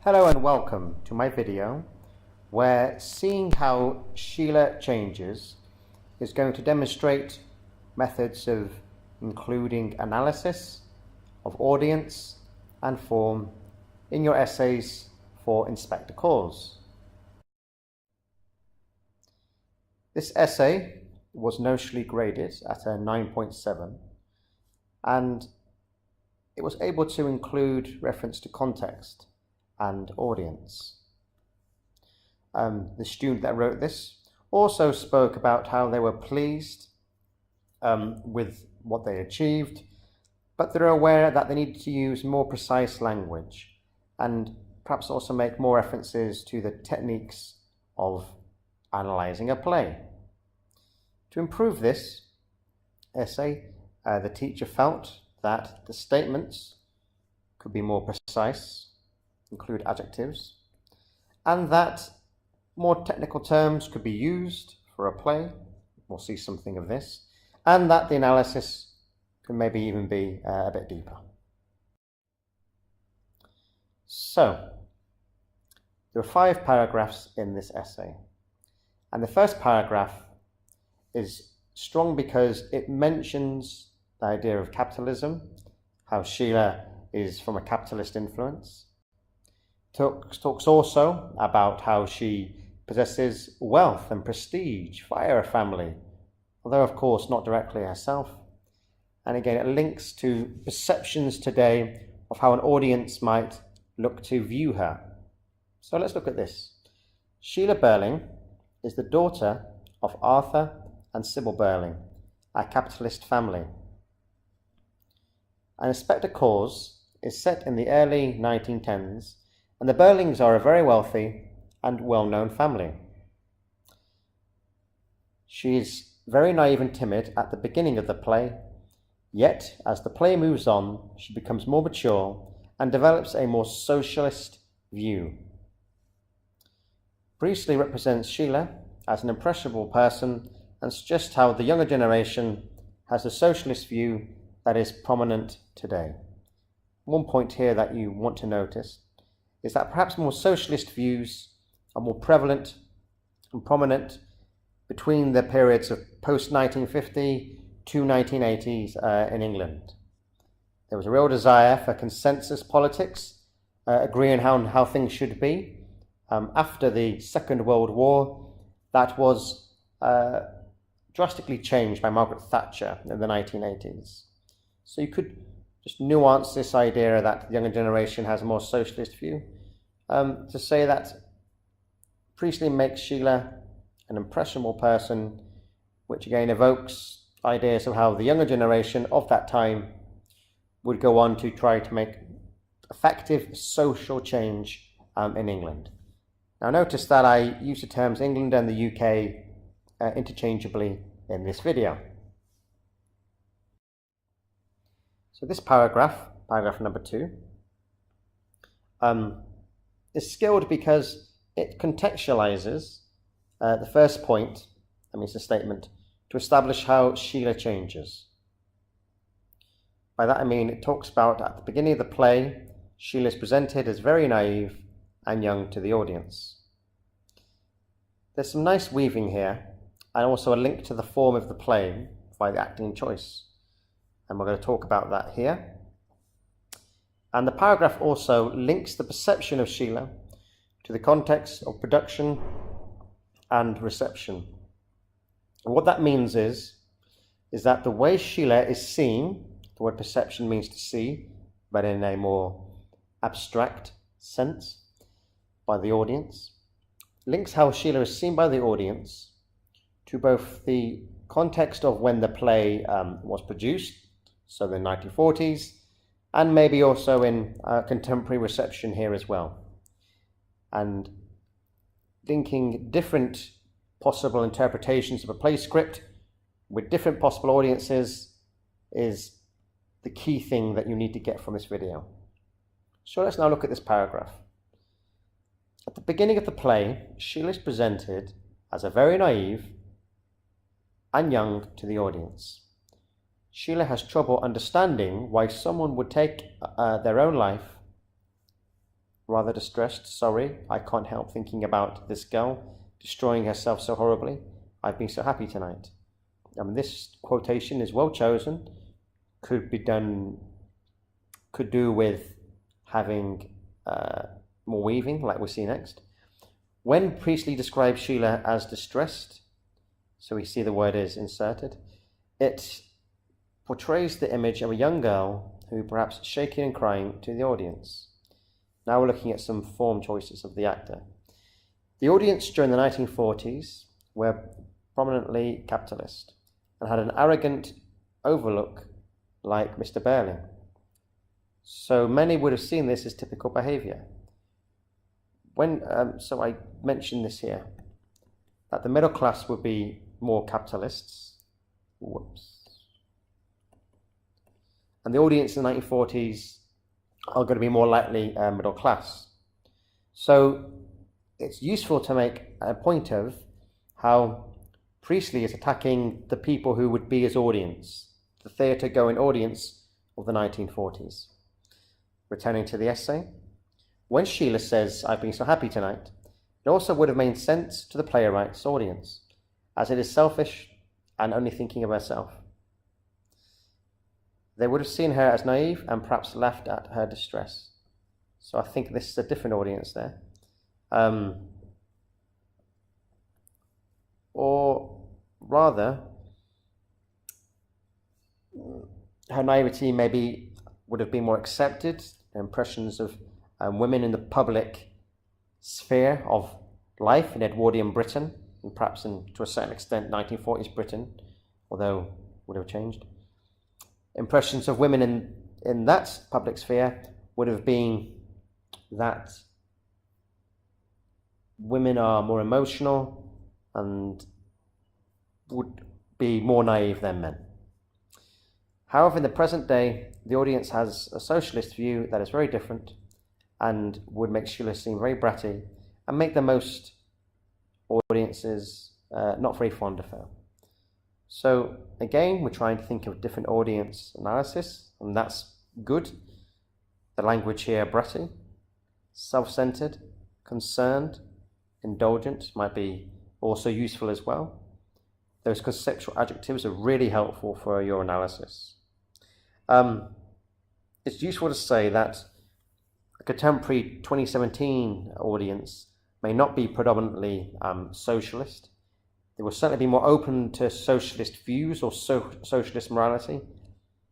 Hello and welcome to my video where seeing how Sheila changes is going to demonstrate methods of including analysis of audience and form in your essays for Inspector Calls. This essay was notionally graded at a 9.7 and it was able to include reference to context and audience. The student that wrote this also spoke about how they were pleased with what they achieved, but they're aware that they need to use more precise language and perhaps also make more references to the techniques of analysing a play. To improve this essay, the teacher felt that the statements could be more precise, include adjectives, and that more technical terms could be used for a play. We'll see something of this, and that the analysis could maybe even be a bit deeper. So, there are 5 paragraphs in this essay, and the first paragraph is strong because it mentions the idea of capitalism, how Sheila is from a capitalist influence. Talks also about how she possesses wealth and prestige via her family, although of course not directly herself. And again, it links to perceptions today of how an audience might look to view her. So let's look at this. Sheila Birling is the daughter of Arthur and Sybil Birling, a capitalist family. And Inspector Calls is set in the early 1910s, and the Birlings are a very wealthy and well-known family. She is very naive and timid at the beginning of the play, yet as the play moves on, she becomes more mature and develops a more socialist view. Priestley represents Sheila as an impressionable person and suggests how the younger generation has a socialist view that is prominent today. One point here that you want to notice is that perhaps more socialist views are more prevalent and prominent between the periods of post-1950 to 1980s in England. There was a real desire for consensus politics, agreeing how things should be. After the Second World War, that was drastically changed by Margaret Thatcher in the 1980s. So you could just nuance this idea that the younger generation has a more socialist view to say that Priestley makes Sheila an impressionable person, which again evokes ideas of how the younger generation of that time would go on to try to make effective social change in England. Now notice that I use the terms England and the UK interchangeably in this video. So this paragraph number 2, is skilled because it contextualizes the first point, that means the statement, to establish how Sheila changes. By that I mean it talks about at the beginning of the play, Sheila is presented as very naive and young to the audience. There's some nice weaving here and also a link to the form of the play by the acting choice. And we're going to talk about that here. And the paragraph also links the perception of Sheila to the context of production and reception. And what that means is that the way Sheila is seen, the word perception means to see, but in a more abstract sense by the audience, links how Sheila is seen by the audience to both the context of when the play was produced, so the 1940s, and maybe also in contemporary reception here as well. And linking different possible interpretations of a play script with different possible audiences is the key thing that you need to get from this video. So let's now look at this paragraph. At the beginning of the play, Sheila is presented as a very naive and young to the audience. Sheila has trouble understanding why someone would take their own life rather distressed. Sorry, I can't help thinking about this girl destroying herself so horribly. I've been so happy tonight. This quotation is well chosen. Could do with having more weaving, like we'll see next. When Priestley describes Sheila as distressed, so we see the word is inserted, it portrays the image of a young girl who perhaps shaking and crying to the audience. Now we're looking at some form choices of the actor. The audience during the 1940s were prominently capitalist and had an arrogant overlook like Mr. Birling. So many would have seen this as typical behaviour. So I mentioned this here, that the middle class would be more capitalists. And the audience in the 1940s are going to be more likely middle class. So it's useful to make a point of how Priestley is attacking the people who would be his audience, the theatre-going audience of the 1940s. Returning to the essay, when Sheila says, "I've been so happy tonight," it also would have made sense to the playwright's audience, as it is selfish and only thinking of herself. They would have seen her as naive and perhaps laughed at her distress. So I think this is a different audience there. Or rather, her naivety maybe would have been more accepted. Impressions of women in the public sphere of life in Edwardian Britain, and perhaps to a certain extent 1940s Britain, although would have changed. Impressions of women in that public sphere would have been that women are more emotional and would be more naive than men. However, in the present day, the audience has a socialist view that is very different and would make Sheila seem very bratty and make the most audiences not very fond of her. So again, we're trying to think of different audience analysis, and that's good. The language here, bratty, self-centered, concerned, indulgent, might be also useful as well. Those conceptual adjectives are really helpful for your analysis. It's useful to say that a contemporary 2017 audience may not be predominantly socialist. They will certainly be more open to socialist views or socialist morality,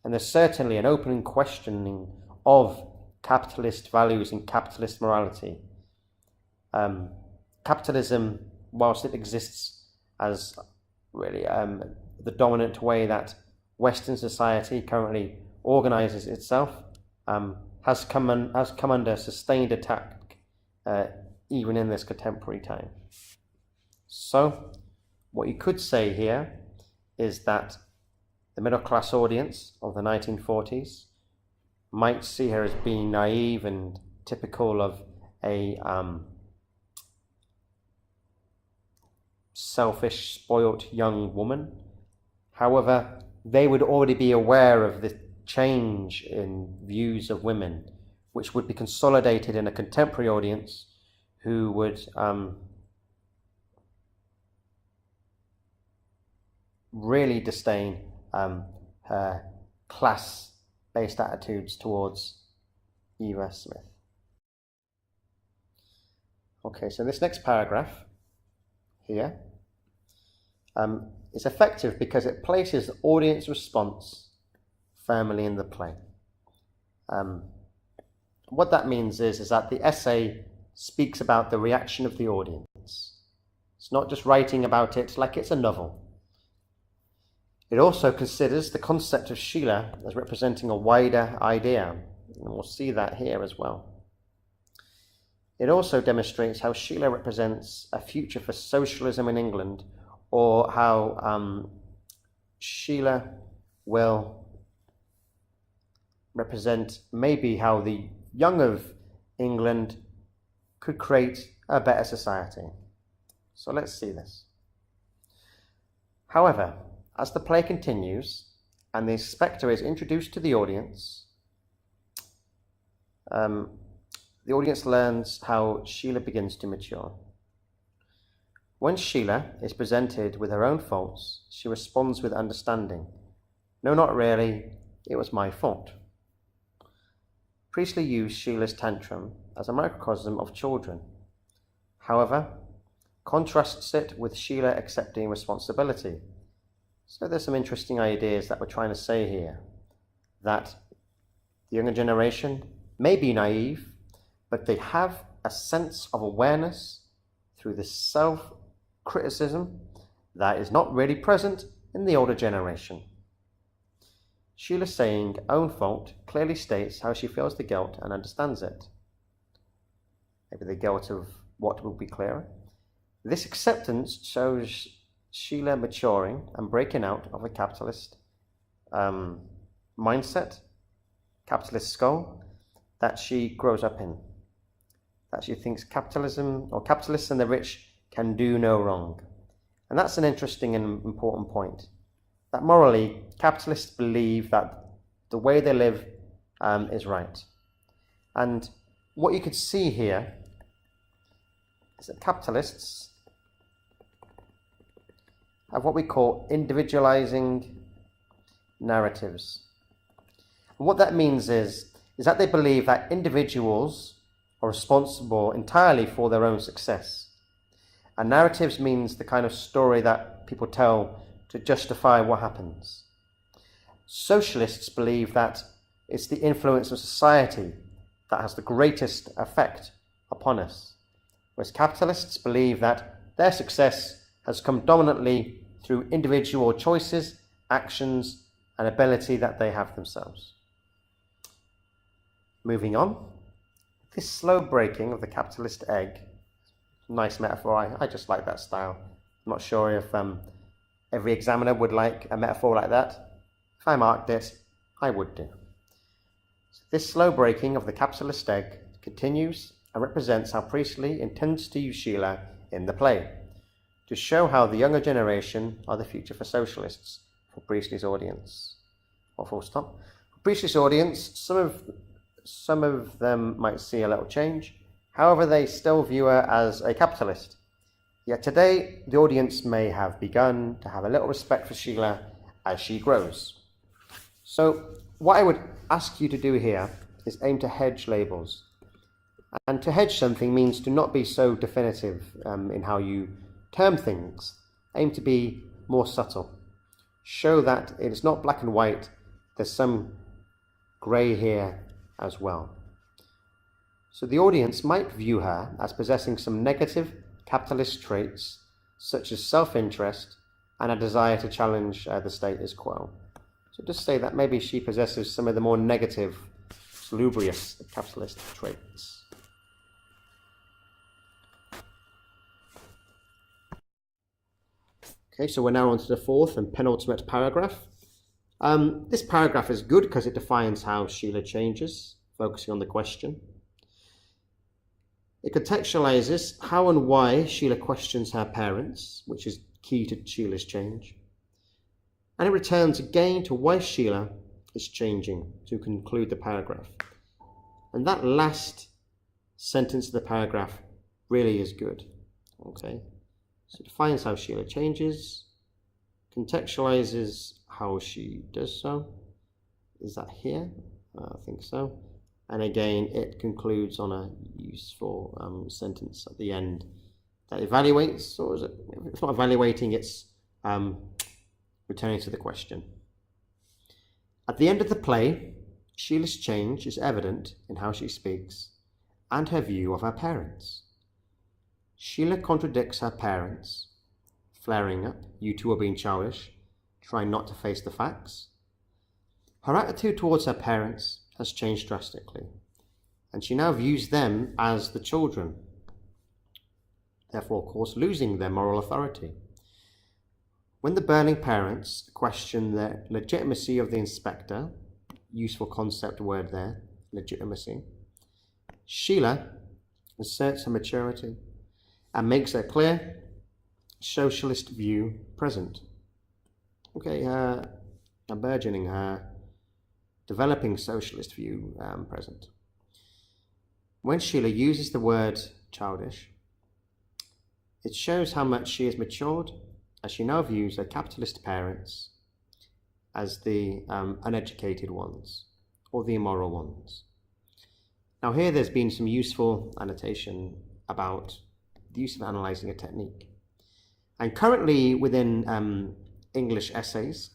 and there's certainly an open questioning of capitalist values and capitalist morality. Capitalism, whilst it exists as really the dominant way that Western society currently organises itself, has come under sustained attack even in this contemporary time. So what you could say here is that the middle class audience of the 1940s might see her as being naive and typical of a selfish, spoilt young woman. However, they would already be aware of the change in views of women, which would be consolidated in a contemporary audience who would really disdain her class-based attitudes towards Eva Smith. Okay, so this next paragraph here is effective because it places the audience response firmly in the play. What that means is that the essay speaks about the reaction of the audience. It's not just writing about it like it's a novel. It also considers the concept of Sheila as representing a wider idea, and we'll see that here as well. It also demonstrates how Sheila represents a future for socialism in England, or how Sheila will represent maybe how the young of England could create a better society. So let's see this. However, as the play continues and the spectre is introduced to the audience, the audience learns how Sheila begins to mature. When Sheila is presented with her own faults, she responds with understanding. No, not really, it was my fault. Priestley used Sheila's tantrum as a microcosm of children. However, contrasts it with Sheila accepting responsibility. So there's some interesting ideas that we're trying to say here. That the younger generation may be naive, but they have a sense of awareness through the self-criticism that is not really present in the older generation. Sheila saying own fault clearly states how she feels the guilt and understands it. Maybe the guilt of what will be clearer. This acceptance shows Sheila maturing and breaking out of a capitalist mindset, capitalist skull that she grows up in. That she thinks capitalism or capitalists and the rich can do no wrong. And that's an interesting and important point. That morally, capitalists believe that the way they live is right. And what you could see here is that capitalists have what we call individualizing narratives. And what that means is that they believe that individuals are responsible entirely for their own success. And narratives means the kind of story that people tell to justify what happens. Socialists believe that it's the influence of society that has the greatest effect upon us, whereas capitalists believe that their success has come dominantly through individual choices, actions, and ability that they have themselves. Moving on, this slow breaking of the capitalist egg, nice metaphor, I just like that style. I'm not sure if every examiner would like a metaphor like that. If I marked it, I would do. So this slow breaking of the capitalist egg continues and represents how Priestley intends to use Sheila in the play, to show how the younger generation are the future for socialists, for Priestley's audience. Or full stop. For Priestley's audience, some of them might see a little change. However, they still view her as a capitalist. Yet today, the audience may have begun to have a little respect for Sheila as she grows. So, what I would ask you to do here is aim to hedge labels. And to hedge something means to not be so definitive in how you term things. Aim to be more subtle. Show that it is not black and white, there's some grey here as well. So the audience might view her as possessing some negative capitalist traits, such as self-interest and a desire to challenge the status quo. So just say that maybe she possesses some of the more negative, salubrious capitalist traits. Okay, so we're now on to the fourth and penultimate paragraph. This paragraph is good because it defines how Sheila changes, focusing on the question. It contextualizes how and why Sheila questions her parents, which is key to Sheila's change. And it returns again to why Sheila is changing to conclude the paragraph. And that last sentence of the paragraph really is good. Okay, so it defines how Sheila changes, contextualizes how she does so. Is that here? I think so. And again, it concludes on a useful sentence at the end that evaluates, or is it? It's not evaluating, it's returning to the question. At the end of the play, Sheila's change is evident in how she speaks and her view of her parents. Sheila contradicts her parents, flaring up, "You two are being childish," trying not to face the facts. Her attitude towards her parents has changed drastically, and she now views them as the children, therefore, of course, losing their moral authority. When the Birling parents question the legitimacy of the inspector, useful concept word there, legitimacy, Sheila asserts her maturity and makes her clear socialist view present. Okay, her burgeoning, her developing socialist view present. When Sheila uses the word childish, it shows how much she has matured, as she now views her capitalist parents as the uneducated ones, or the immoral ones. Now here there's been some useful annotation about the use of analysing a technique. And currently within English essays,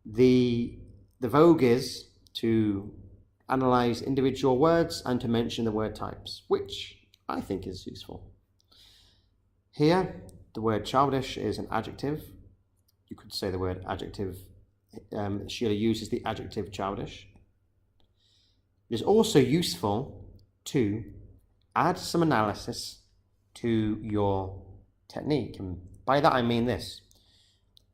the vogue is to analyse individual words and to mention the word types, which I think is useful. Here, the word childish is an adjective. You could say the word adjective. Sheila uses the adjective childish. It is also useful to add some analysis to your technique. And by that I mean this.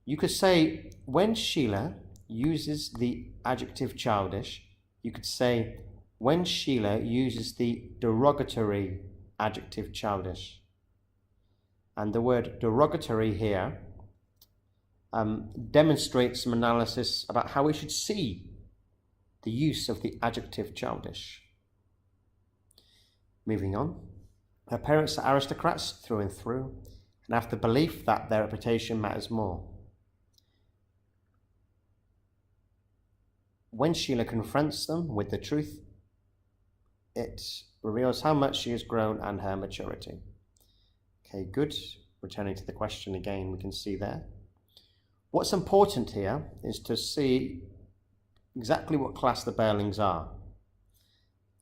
You could say, when Sheila uses the adjective childish, you could say, when Sheila uses the derogatory adjective childish. And the word derogatory here demonstrates some analysis about how we should see the use of the adjective childish. Moving on. Her parents are aristocrats through and through, and have the belief that their reputation matters more. When Sheila confronts them with the truth, it reveals how much she has grown and her maturity. Okay, good. Returning to the question again, we can see there. What's important here is to see exactly what class the Birlings are.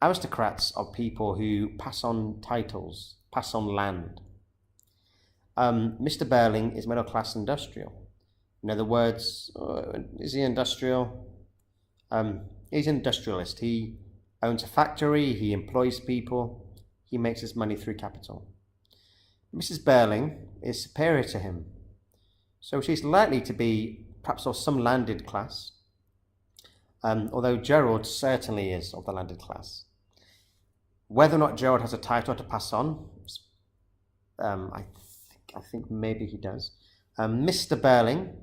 Aristocrats are people who pass on titles, pass on land. Mr. Birling is middle class industrial. In other words, is he industrial? He's an industrialist. He owns a factory, he employs people, he makes his money through capital. Mrs. Birling is superior to him, so she's likely to be perhaps of some landed class, although Gerald certainly is of the landed class. Whether or not Gerald has a title to pass on, I think maybe he does. Mr. Birling,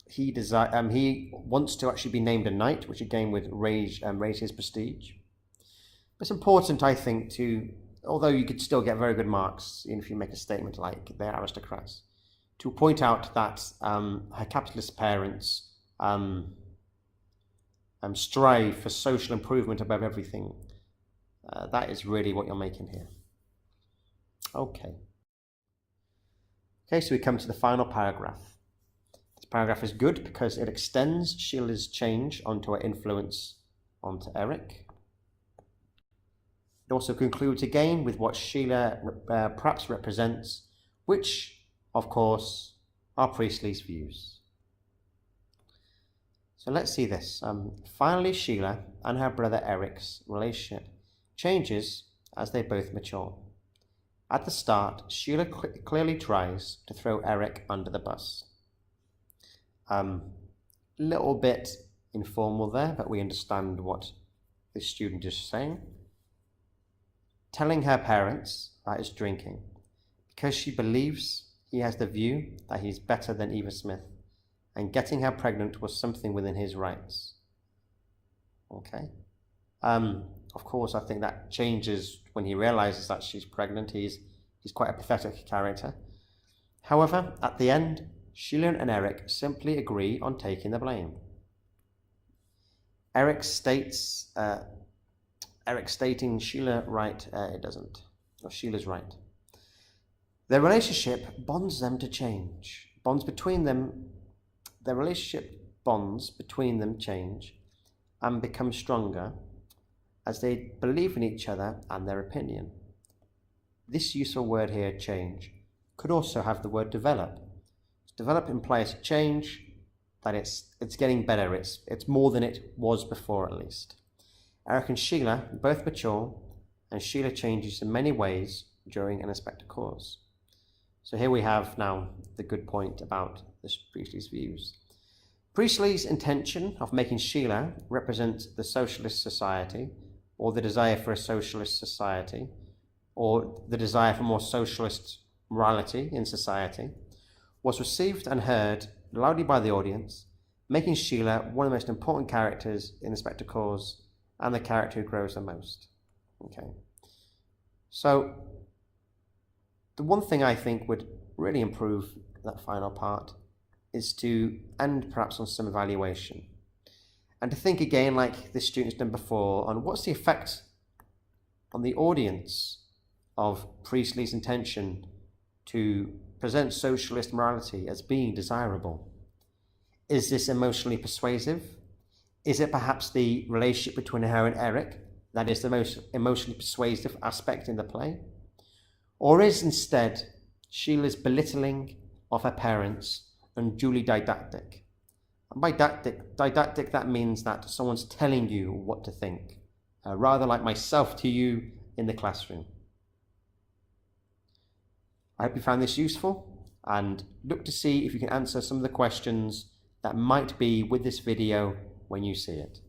he wants to actually be named a knight, which again would raise his prestige. It's important, I think, to, although you could still get very good marks if you make a statement like they're aristocrats, to point out that her capitalist parents strive for social improvement above everything. That is really what you're making here. Okay, so we come to the final paragraph. This paragraph is good because it extends Sheila's change onto her influence onto Eric. It also concludes again with what Sheila perhaps represents, which, of course, are Priestley's views. So let's see this. Finally, Sheila and her brother Eric's relationship changes as they both mature. At the start, Sheila clearly tries to throw Eric under the bus. Little bit informal there, but we understand what this student is saying. Telling her parents that he's drinking because she believes he has the view that he's better than Eva Smith, and getting her pregnant was something within his rights. Okay. Of course, I think that changes when he realizes that she's pregnant. He's quite a pathetic character. However, at the end, Sheila and Eric simply agree on taking the blame. Eric stating Sheila right, it doesn't. Or Sheila's right. Their relationship bonds them to change. Their relationship bonds between them change and become stronger as they believe in each other and their opinion. This useful word here, change, could also have the word develop. Develop implies change, that it's getting better, it's more than it was before at least. Eric and Sheila both mature, and Sheila changes in many ways during an unexpected cause. So here we have now the good point about Priestley's views. Priestley's intention of making Sheila represent the socialist society, or the desire for a socialist society, or the desire for more socialist morality in society, was received and heard loudly by the audience, making Sheila one of the most important characters in the spectacles and the character who grows the most. Okay. So the one thing I think would really improve that final part is to end perhaps on some evaluation, and to think again, like this student's done before, on what's the effect on the audience of Priestley's intention to present socialist morality as being desirable. Is this emotionally persuasive? Is it perhaps the relationship between her and Eric that is the most emotionally persuasive aspect in the play? Or is instead Sheila's belittling of her parents unduly didactic? And by didactic, that means that someone's telling you what to think, rather like myself to you in the classroom. I hope you found this useful, and look to see if you can answer some of the questions that might be with this video when you see it.